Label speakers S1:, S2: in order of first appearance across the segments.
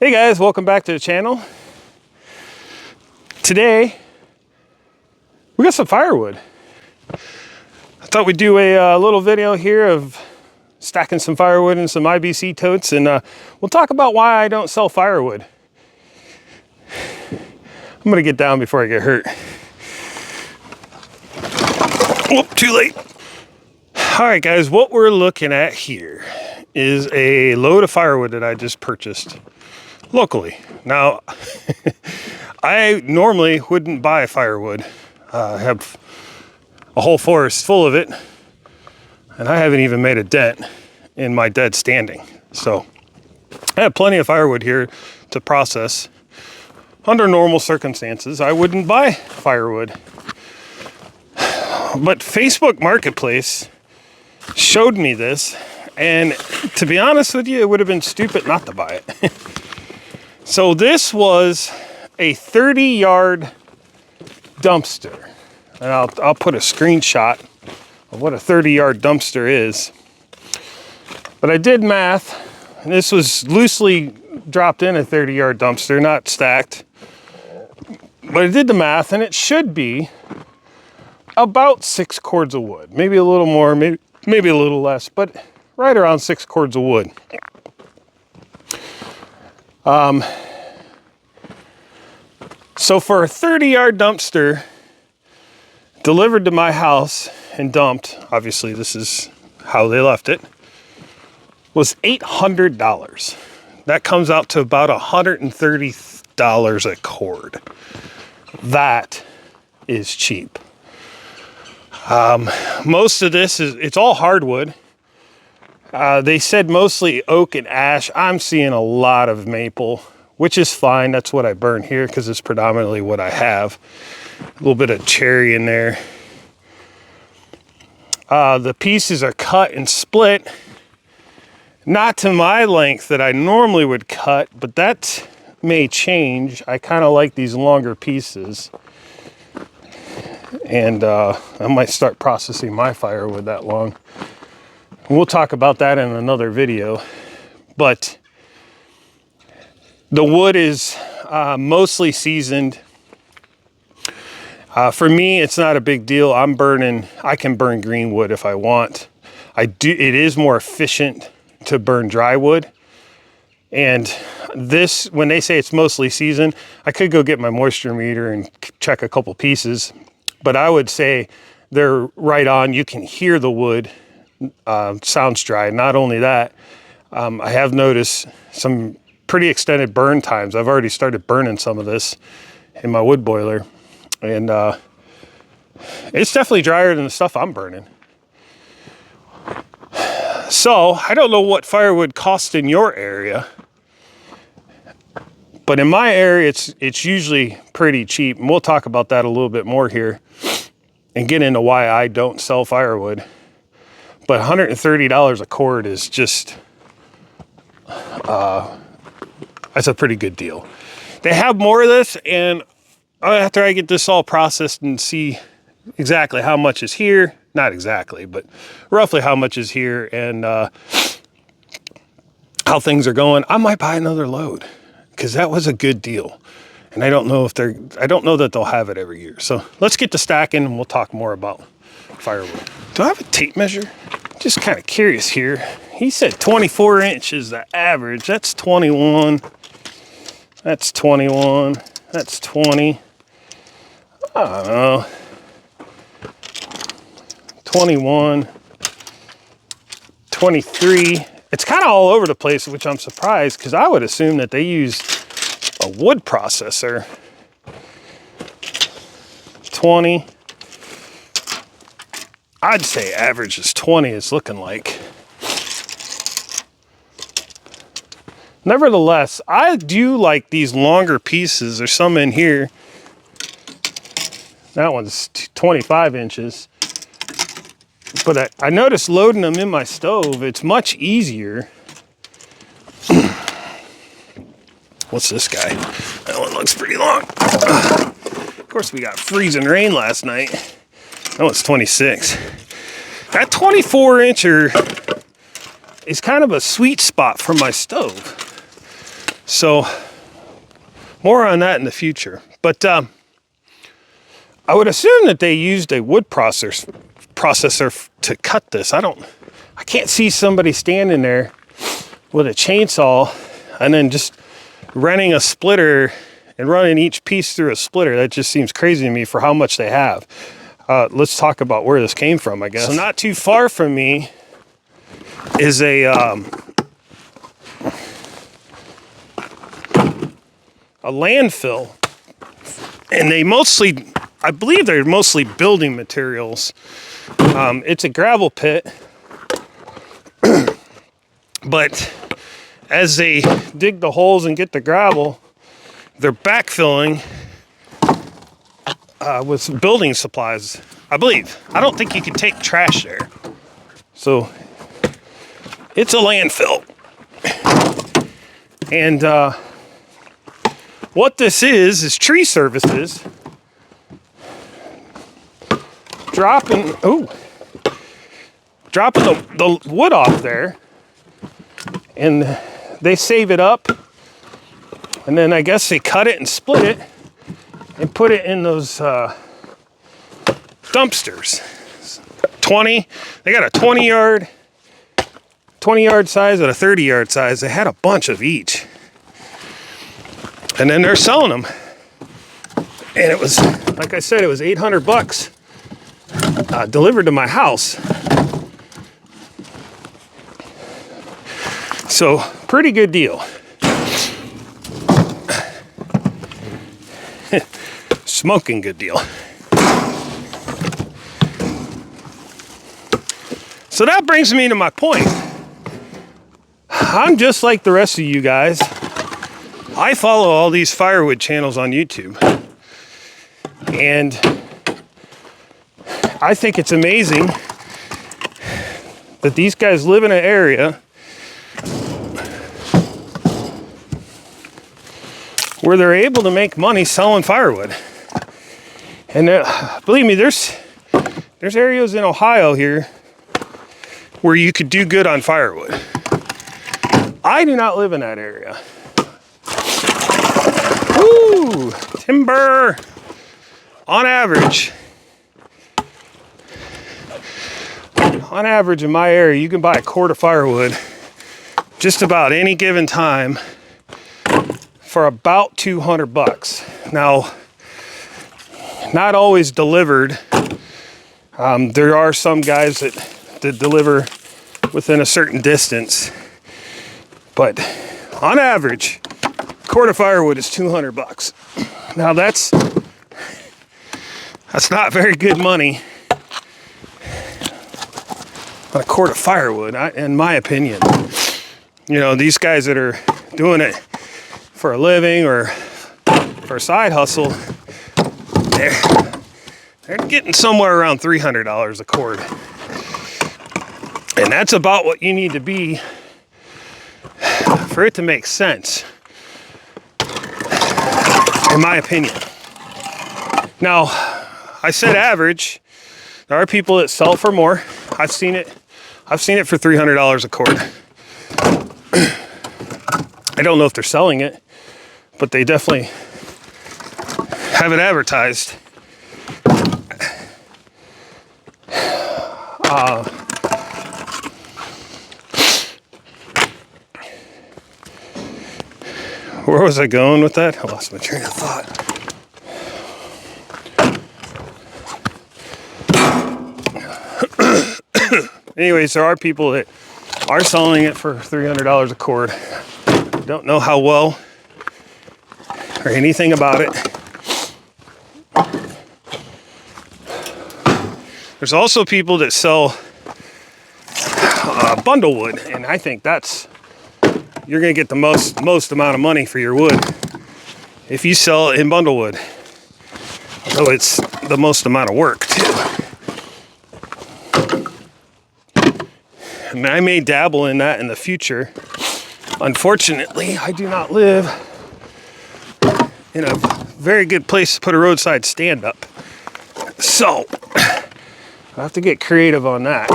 S1: Hey guys, welcome back to the channel. Today, we got some firewood. I thought we'd do a little video here of stacking some firewood in some IBC totes, and we'll talk about why I don't sell firewood. I'm gonna get down before I get hurt. Whoop, too late. All right guys, what we're looking at here is a load of firewood that I just purchased locally. Now, I normally wouldn't buy firewood. I have a whole forest full of it, and I haven't even made a dent in my dead standing. So I have plenty of firewood here to process. Under normal circumstances, I wouldn't buy firewood. But Facebook Marketplace showed me this, and to be honest with you, it would have been stupid not to buy it. So this was a 30-yard dumpster, and I'll put a screenshot of what a 30-yard dumpster is. But I did math, and this was loosely dropped in a 30-yard dumpster, not stacked. But I did the math, and it should be about 6 cords of wood, maybe a little more, maybe a little less, but right around 6 cords of wood. So for a 30-yard dumpster delivered to my house and dumped, obviously this is how they left it, was $800. That comes out to about $130 a cord. That is cheap. Most of this it's all hardwood. They said mostly oak and ash. I'm seeing a lot of maple, which is fine. That's what I burn here because it's predominantly what I have. A little bit of cherry in there. The pieces are cut and split. Not to my length that I normally would cut, but that may change. I kind of like these longer pieces. And I might start processing my firewood that long. We'll talk about that in another video. But the wood is mostly seasoned. For me, it's not a big deal. I can burn green wood if I want. It is more efficient to burn dry wood. And this, when they say it's mostly seasoned, I could go get my moisture meter and check a couple pieces. But I would say they're right on. You can hear the wood sounds dry. Not only that, I have noticed some pretty extended burn times. I've already started burning some of this in my wood boiler, and it's definitely drier than the stuff I'm burning. So I don't know what firewood costs in your area, but in my area it's usually pretty cheap, and we'll talk about that a little bit more here and get into why I don't sell firewood. But $130 a cord is just that's a pretty good deal. They have more of this, and after I get this all processed and see exactly how much is here, not exactly, but roughly how much is here and how things are going, I might buy another load because that was a good deal. And I don't know that they'll have it every year. So let's get to stacking and we'll talk more about firewood. Do I have a tape measure? Just kind of curious here. He said 24 inches the average. That's 21. That's 21. That's 20. I don't know. 21. 23. It's kind of all over the place, which I'm surprised because I would assume that they use a wood processor. 20. I'd say average is 20, it's looking like. Nevertheless, I do like these longer pieces. There's some in here. That one's 25 inches. But I noticed loading them in my stove, it's much easier. What's this guy? That one looks pretty long. Of course, we got freezing rain last night. That one's 26. That 24 incher is kind of a sweet spot for my stove. So more on that in the future. But I would assume that they used a wood processor to cut this. I can't see somebody standing there with a chainsaw and then just running a splitter and running each piece through a splitter. That just seems crazy to me for how much they have. Let's talk about where this came from, I guess. So not too far from me is a landfill, and I believe they're mostly building materials. It's a gravel pit, but as they dig the holes and get the gravel, they're backfilling with building supplies, I believe. I don't think you can take trash there. So it's a landfill. And what this is tree services dropping the wood off there, and they save it up, and then I guess they cut it and split it and put it in those dumpsters. 20, they got a 20 yard size and a 30-yard size. They had a bunch of each. And then they're selling them. And it was, like I said, it was $800 delivered to my house. So, pretty good deal. Smoking good deal. So that brings me to my point. I'm just like the rest of you guys. I follow all these firewood channels on YouTube. And I think it's amazing that these guys live in an area where they're able to make money selling firewood. And believe me, there's areas in Ohio here where you could do good on firewood. I do not live in that area. Woo! Timber! On average in my area, you can buy a cord of firewood just about any given time for about $200. Now, not always delivered. There are some guys that deliver within a certain distance, but on average, a cord of firewood is $200. Now that's not very good money on a cord of firewood, in my opinion. You know, these guys that are doing it for a living or for a side hustle, they're getting somewhere around $300 a cord. And that's about what you need to be for it to make sense, in my opinion. Now, I said average. There are people that sell for more. I've seen it for $300 a cord. I don't know if they're selling it, but they definitely have it advertised. Where was I going with that? I lost my train of thought. Anyways, there are people that are selling it for $300 a cord. Don't know how well or anything about it. There's also people that sell bundle wood, and I think you're gonna get the most amount of money for your wood if you sell it in bundle wood. Although it's the most amount of work too. I mean, I may dabble in that in the future. Unfortunately, I do not live in a very good place to put a roadside stand up. So, I have to get creative on that.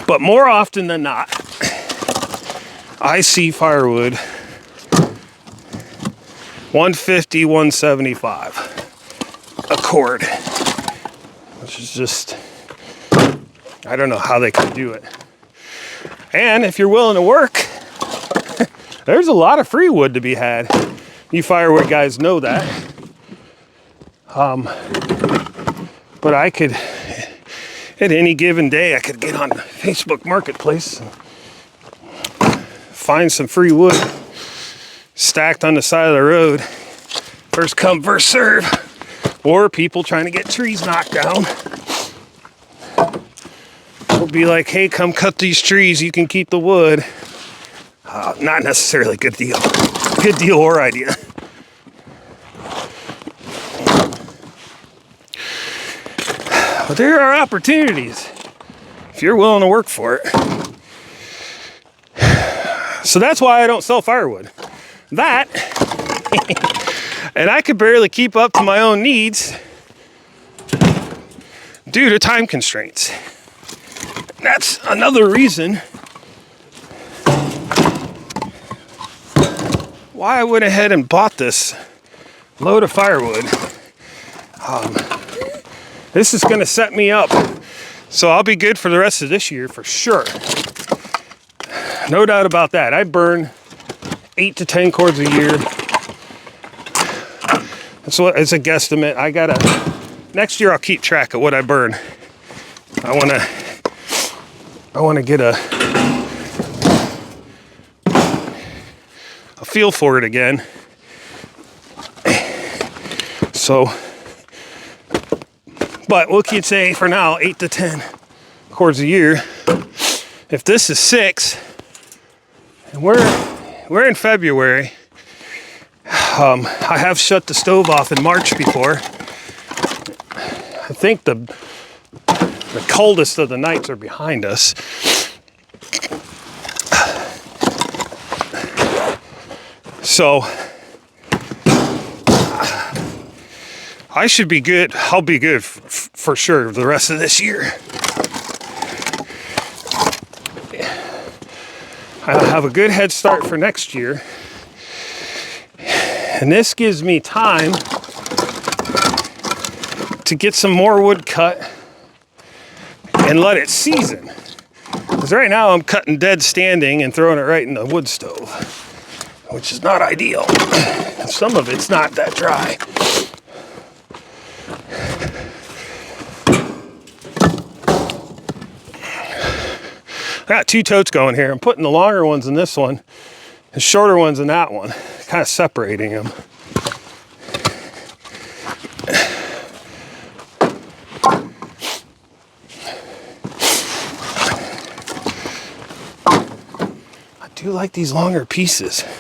S1: But more often than not, I see firewood 150, 175 a cord, which is just, I don't know how they can do it. And if you're willing to work, there's a lot of free wood to be had. You firewood guys know that. But I could, at any given day, I could get on Facebook Marketplace and find some free wood stacked on the side of the road. First come, first serve. Or people trying to get trees knocked down. We'll be like, hey, come cut these trees, you can keep the wood. Not necessarily a good deal. Good deal or idea. But there are opportunities if you're willing to work for it. So that's why I don't sell firewood. That, and I could barely keep up to my own needs due to time constraints. That's another reason why I went ahead and bought this load of firewood. This is going to set me up, so I'll be good for the rest of this year for sure. No doubt about that. I burn 8 to 10 cords a year. That's what, it's a guesstimate. Next year I'll keep track of what I burn. I want to get a feel for it again. So, but what can you say for now, 8 to 10 cords a year. If this is 6, and we're in February, I have shut the stove off in March before. I think the coldest of the nights are behind us. So I should be good. I'll be good for sure the rest of this year. I'll have a good head start for next year. And this gives me time to get some more wood cut and let it season. Because right now I'm cutting dead standing and throwing it right in the wood stove, which is not ideal. Some of it's not that dry. I got 2 totes going here. I'm putting the longer ones in this one, and shorter ones in that one, kind of separating them. I do like these longer pieces. Leave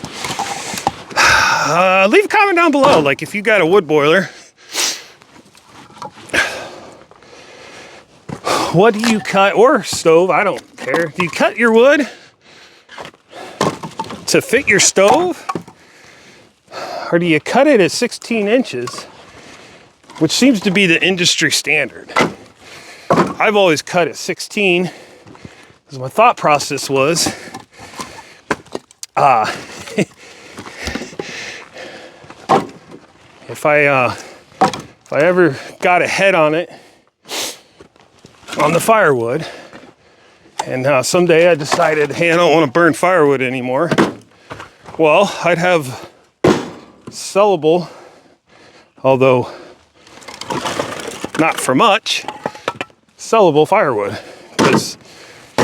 S1: a comment down below, like if you got a wood boiler, what do you cut, or stove, I don't care. Do you cut your wood to fit your stove? Or do you cut it at 16 inches, which seems to be the industry standard? I've always cut at 16, because my thought process was, if I ever got a head on it, on the firewood, and someday I decided, hey, I don't want to burn firewood anymore, well, I'd have sellable, although not for much, sellable firewood, because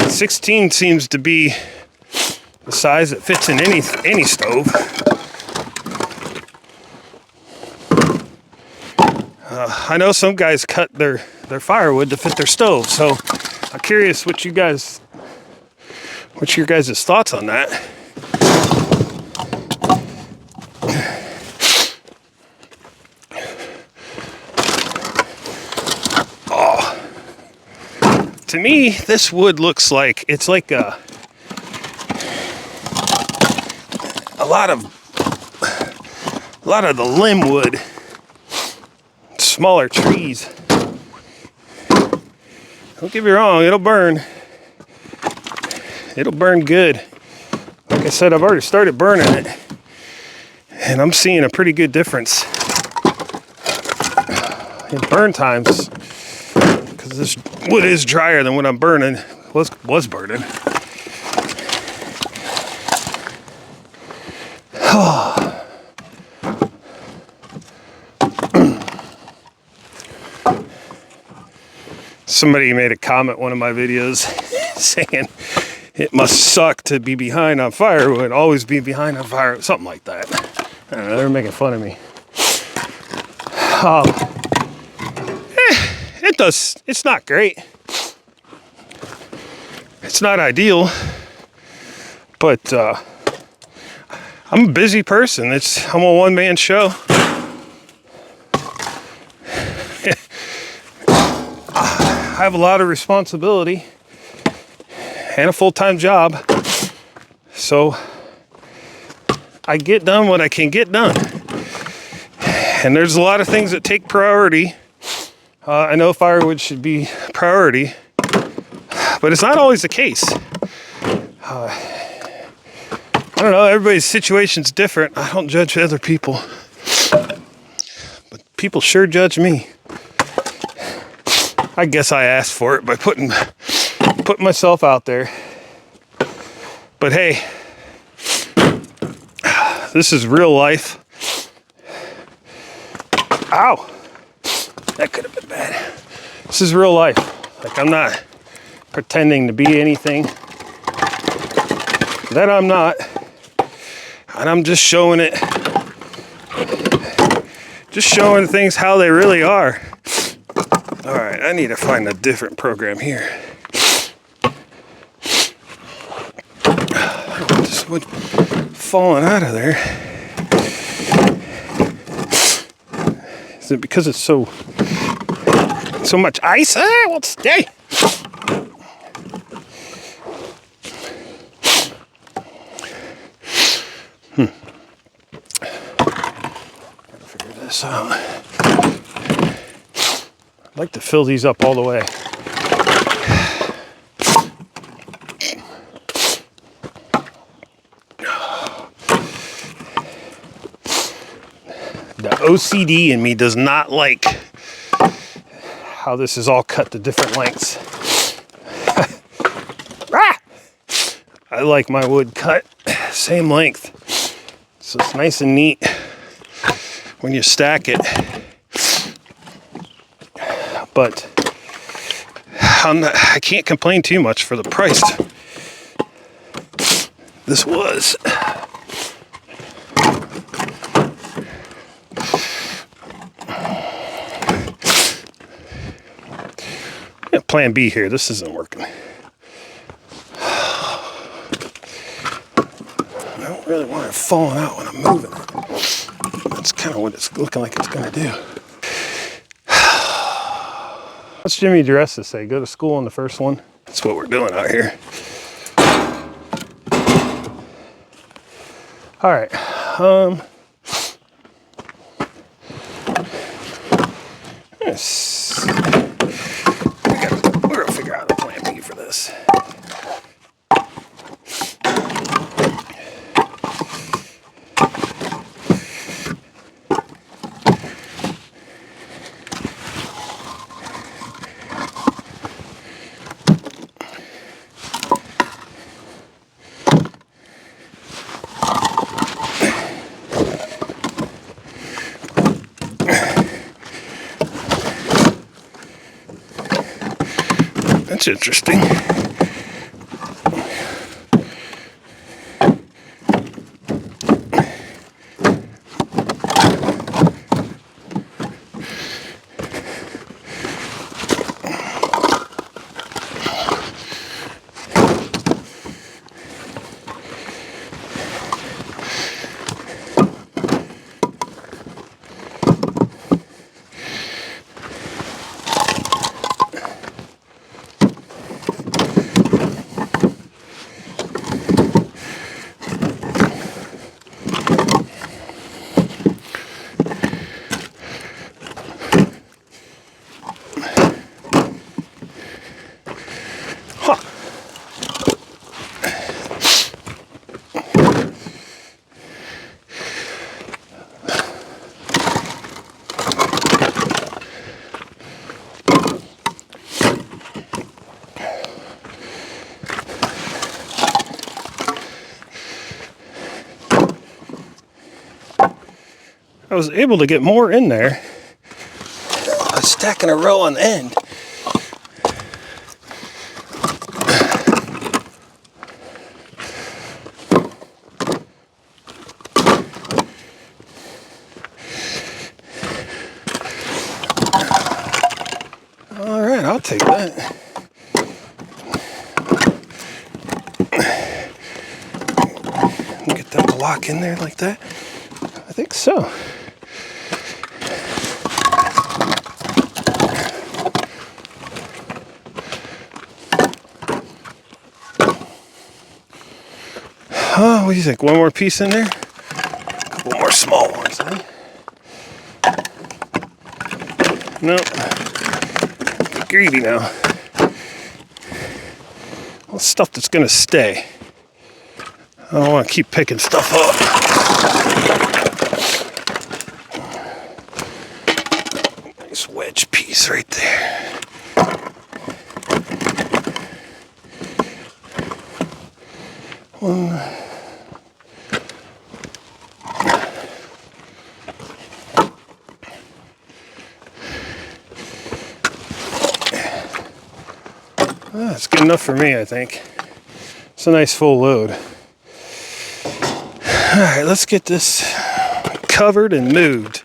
S1: 16 seems to be the size that fits in any stove. I know some guys cut their firewood to fit their stove, so I'm curious what your guys' thoughts on that. Oh, to me, this wood looks like it's like a lot of the limb wood. Smaller trees. Don't get me wrong, it'll burn. It'll burn good. Like like I said, I've already started burning it, and I'm seeing a pretty good difference in burn times, because this wood is drier than what I'm burning, was burning. Somebody made a comment in one of my videos saying it must suck to be behind on firewood, always be behind on firewood, something like that. I don't know, they were making fun of me. It does, it's not great. It's not ideal, but I'm a busy person. I'm a one-man show. I have a lot of responsibility and a full-time job, so I get done what I can get done. And there's a lot of things that take priority. I know firewood should be priority, but it's not always the case. I don't know, everybody's situation's different. I don't judge other people, but people sure judge me. I guess I asked for it by putting myself out there. But hey, this is real life. Ow! That could have been bad. This is real life. Like, I'm not pretending to be anything that I'm not. And I'm just showing it. Just showing things how they really are. All right, I need to find a different program here. This wood falling out of there. Is it because it's so much ice? Ah, well, stay. Gotta figure this out. I'd like to fill these up all the way. The OCD in me does not like how this is all cut to different lengths. Ah! I like my wood cut same length, so it's nice and neat when you stack it. But I can't complain too much for the price this was. Yeah, plan B here. This isn't working. I don't really want it falling out when I'm moving it. That's kind of what it's looking like it's going to do. What's Jimmy DeResta say? Go to school on the first one? That's what we're doing out here. All right. We're gonna figure out a plan B for this. That's interesting. I was able to get more in there. I was stacking a row on the end. All right, I'll take that. Get that to lock in there like that. I think so. What do you think? One more piece in there? A couple more small ones, huh? No. Get greedy now. All stuff that's gonna stay. I don't want to keep picking stuff up. Nice wedge piece right there. One. That's good enough for me, I think. It's a nice full load. All right, let's get this covered and moved.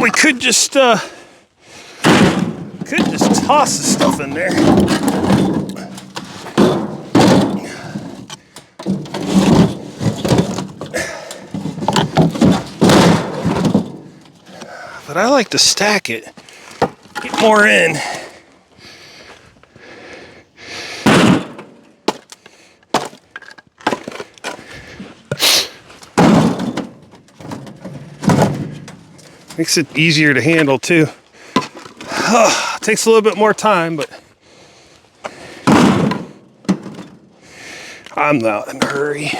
S1: We could just toss the stuff in there. But I like to stack it, get more in. Makes it easier to handle too. Takes a little bit more time, but I'm not in a hurry.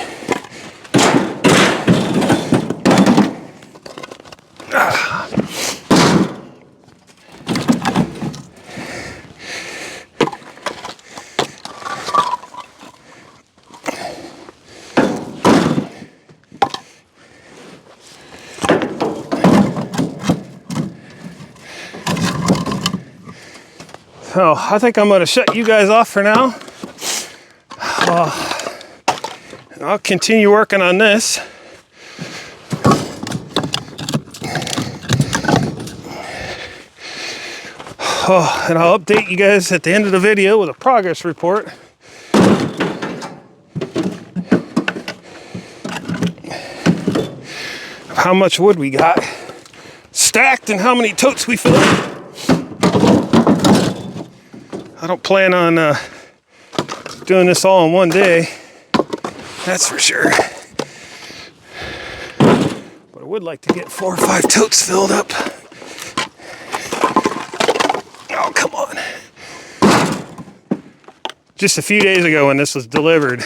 S1: So I think I'm going to shut you guys off for now. And I'll continue working on this. And I'll update you guys at the end of the video with a progress report. Of how much wood we got stacked and how many totes we filled. I don't plan on doing this all in one day. That's for sure. But I would like to get 4 or 5 totes filled up. Oh, come on. Just a few days ago when this was delivered,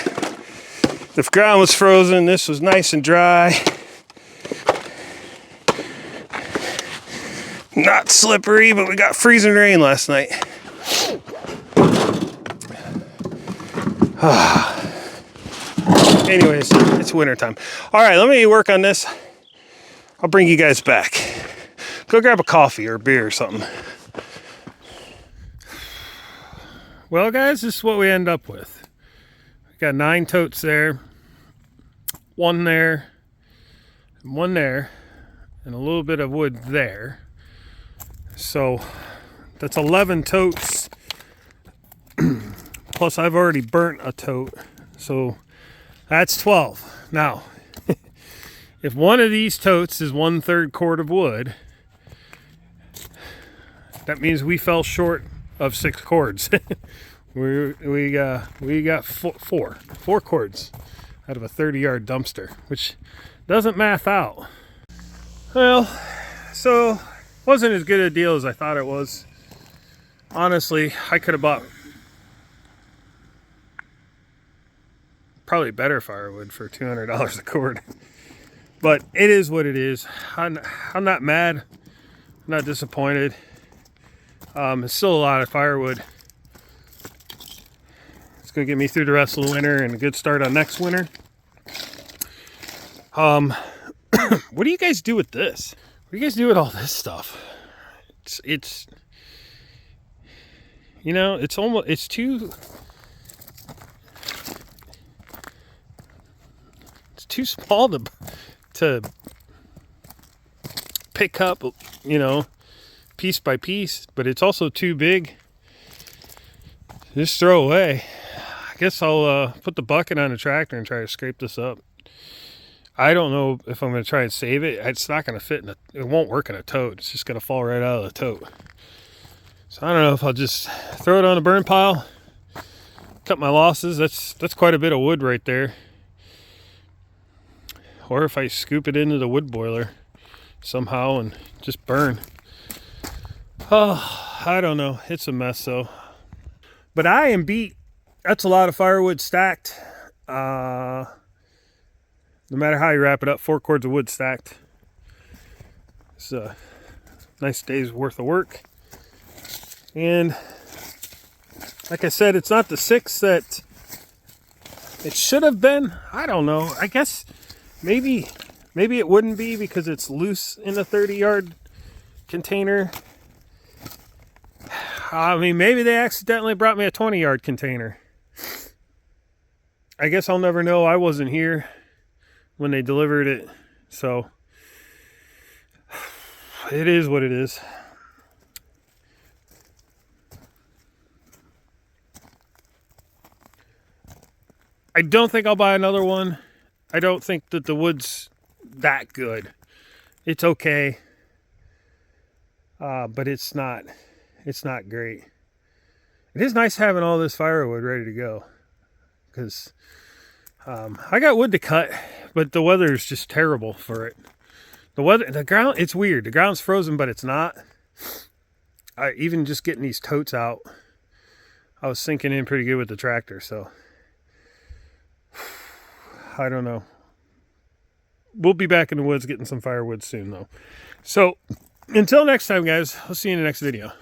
S1: the ground was frozen. This was nice and dry. Not slippery, but we got freezing rain last night. Anyways, it's wintertime. All right, let me work on this. I'll bring you guys back. Go grab a coffee or a beer or something. Well, guys, this is what we end up with. We got 9 totes there, 1 there, and 1 there, and a little bit of wood there. So that's 11 totes. Plus, I've already burnt a tote, so that's 12. Now, if one of these totes is 1/3 cord of wood, that means we fell short of 6 cords. we got four cords out of a 30-yard dumpster, which doesn't math out. Well, so wasn't as good a deal as I thought it was. Honestly, I could have bought probably better firewood for $200 a cord. But it is what it is. I'm not mad. I'm not disappointed. It's still a lot of firewood. It's going to get me through the rest of the winter and a good start on next winter. What do you guys do with this? What do you guys do with all this stuff? It's you know, it's too small to pick up, you know, piece by piece, but it's also too big. Just throw away. I guess I'll put the bucket on the tractor and try to scrape this up. I don't know if I'm going to try and save it. It's not going to fit it won't work in a tote. It's just going to fall right out of the tote. So I don't know if I'll just throw it on a burn pile, cut my losses. That's quite a bit of wood right there. Or if I scoop it into the wood boiler somehow and just burn. Oh, I don't know. It's a mess though. But I am beat. That's a lot of firewood stacked. No matter how you wrap it up, 4 cords of wood stacked. It's a nice day's worth of work. And like I said, it's not the 6 that it should have been. I don't know. I guess maybe it wouldn't be because it's loose in a 30-yard container. I mean, maybe they accidentally brought me a 20-yard container. I guess I'll never know. I wasn't here when they delivered it. So it is what it is. I don't think I'll buy another one. I don't think that the wood's that good. It's okay. But it's not great. It is nice having all this firewood ready to go. Because I got wood to cut, but the weather is just terrible for it. The ground, it's weird. The ground's frozen, but it's not. Even just getting these totes out, I was sinking in pretty good with the tractor, so I don't know. We'll be back in the woods getting some firewood soon, though. So until next time, guys, I'll see you in the next video.